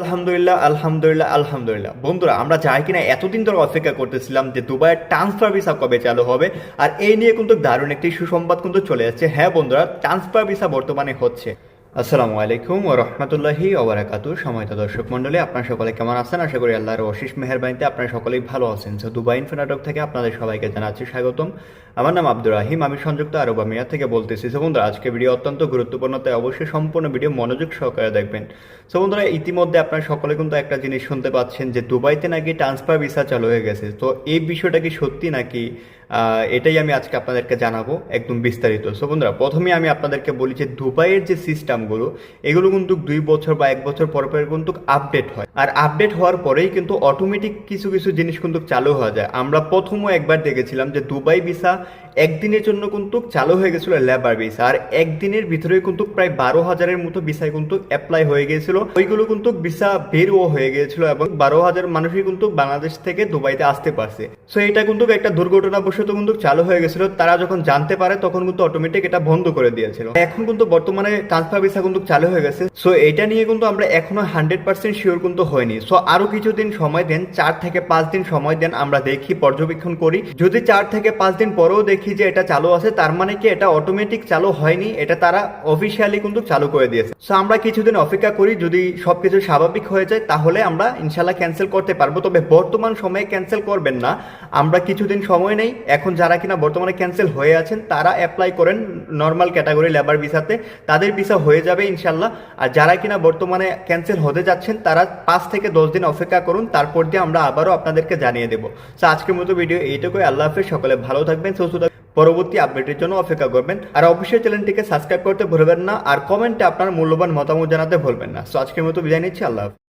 আলহামদুলিল্লাহ, আলহামদুলিল্লাহ, আলহামদুলিল্লাহ। বন্ধুরা, আমরা যাই কিনা এতদিন ধরে অপেক্ষা করতেছিলাম যে দুবাইয়ের ট্রান্সফার ভিসা কবে চালু হবে। আর এই নিয়ে কিন্তু দারুণ একটি সুসংবাদ কিন্তু চলে যাচ্ছে। হ্যাঁ বন্ধুরা, ট্রান্সফার ভিসা বর্তমানে হচ্ছে। আসসালামু আলাইকুম ওয়া রাহমাতুল্লাহি ওয়া বারাকাতুহু। সম্মানিত দর্শক মণ্ডলী, আপনারা সকলে কেমন আছেন? আশা করি আল্লাহর অশেষ মেহেরবানিতে আপনারা সকলেই ভালো আছেন। সো দুবাই ইনফো নাটক থেকে আপনাদের সবাইকে জানাচ্ছি স্বাগতম। আমার নাম আব্দুর রাহিম, আমি সংযুক্ত আরব আমিরাত থেকে বলতেছি। সো বন্ধুরা, আজকে ভিডিও অত্যন্ত গুরুত্বপূর্ণ, তাই অবশ্যই সম্পূর্ণ ভিডিও মনোযোগ সহকারে দেখবেন। সো বন্ধুরা, ইতিমধ্যে আপনারা সকলে কিন্তু একটা জিনিস শুনতে পাচ্ছেন যে দুবাইতে নাকি ট্রান্সফার ভিসা চালু হয়ে গেছে। তো এই বিষয়টা কি সত্যি নাকি, এটাই আমি আজকে আপনাদেরকে জানাবো একদম বিস্তারিত। সো বন্ধুরা, প্রথমে আমি আপনাদেরকে বলি যে দুবাইয়ের যে সিস্টেমগুলো, এগুলো কিন্তু 2 বছর বা 1 বছর পর পর কিন্তু আপডেট হয়। আর আপডেট হওয়ার পরেই কিন্তু অটোমেটিক কিছু কিছু জিনিস কিন্তু চালু হয়ে যায়। আমরা প্রথমও একবার দেখেছিলাম যে দুবাই ভিসা একদিনের জন্য কিন্তু চালু হয়ে গেছিল লেবার ভিসা, আর একদিনের ভিতরে কিন্তু প্রায় 12,000-এর মতো ভিসায় কিন্তু অ্যাপ্লাই হয়ে গিয়েছিল। ওইগুলো কিন্তু ভিসা বেরও হয়ে গিয়েছিল এবং 12,000 মানুষই কিন্তু বাংলাদেশ থেকে দুবাইতে আসতে পারছে। সো এটা কিন্তু একটা দুর্ঘটনাবশত কিন্তু চালু হয়ে গেছিল। তারা যখন জানতে পারে তখন কিন্তু অটোমেটিক এটা বন্ধ করে দিয়েছিল। এখন কিন্তু বর্তমানে ট্রান্সফার ভিসা কিন্তু চালু হয়ে গেছে। সো এটা নিয়ে কিন্তু আমরা এখনো 100% শিওর কিন্তু হয়নি। সো আরো কিছুদিন সময় দেন, 4 থেকে 5 দিন সময় দেন, আমরা দেখি, পর্যবেক্ষণ করি। যদি 4 থেকে 5 দিন পরেও দেখি যে এটা চালু আছে, তার মানে কি এটা অটোমেটিক চালু হয়নি, এটা তারা অফিসিয়ালি কিন্তু চালু করে দিয়েছে। সো আমরা কিছুদিন অপেক্ষা করি, যদি সবকিছু স্বাভাবিক হয়ে যায় তাহলে আমরা ইনশাল্লাহ ক্যান্সেল করতে পারবো। তবে বর্তমান সময়ে ক্যান্সেল করবেন না, আমরা কিছুদিন সময় নেই। এখন যারা কিনা বর্তমানে ক্যান্সেল হয়ে আছেন তারা অ্যাপ্লাই করেন নর্মাল ক্যাটাগরি লেবার ভিসাতে, তাদের ভিসা হয়ে যাবে ইনশাল্লাহ। আর যারা কিনা বর্তমানে ক্যান্সেল হতে যাচ্ছেন তারা 5 থেকে 10 দিন অপেক্ষা করুন, তারপর দিয়ে আমরা আবারও আপনাদেরকে জানিয়ে দেবো। সো আজকের মতো ভিডিও এইটুকুই। আল্লাহ হাফেজ, সকলে ভালো থাকবেন, সুস্থ থাকবেন। পরবর্তী আপডেটের জন্য অপেক্ষা করবেন। আর অবশ্যই চ্যানেলটিকে সাবস্ক্রাইব করতে ভুলবেন না, আর কমেন্টে আপনার মূল্যবান মতামত জানাতে ভুলবেন না। সো আজকের মতো বিদায় নিচ্ছি। আল্লাহ হাফেজ।